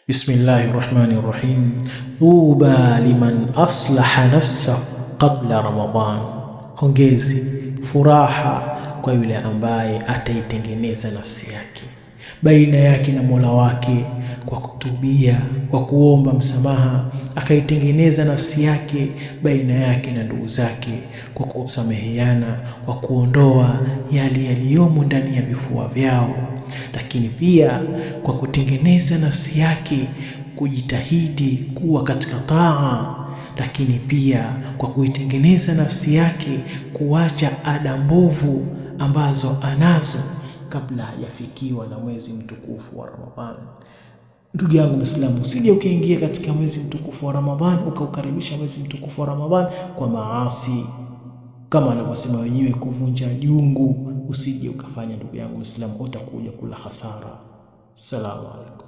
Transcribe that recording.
Bismillahirrahmanirrahim. Tuba liman aslaha nafsahu qabla Ramadan. Hongezi, furaha kwa yule ambaye ataitengeneza nafsi yake baina yake na Mola wake kwa kutubia, kwa kuomba msamaha, akaitengeneza nafsi yake baina yake na ndugu zake kwa kusameheana, kwa kuondoa yale yaliyomo ndani ya vifua vyao, lakini pia kwa kutengeneza nafsi yake kujitahidi kuwa katika taa, lakini pia kwa kuitengeneza nafsi yake kuacha ada mbovu ambazo anazo kabla hajafikiwa na mwezi mtukufu wa Ramadhani. Ndugu yangu Muislamu, usije ukaingia katika mwezi mtukufu wa Ramadhani ukaukaribisha mwezi mtukufu wa Ramadhani kwa maasi, kama anavyosema wenyewe kuvunja jungu. Usije ukafanya ndugu yangu Muislamu, utakuja kula hasara. Salamu alaykum.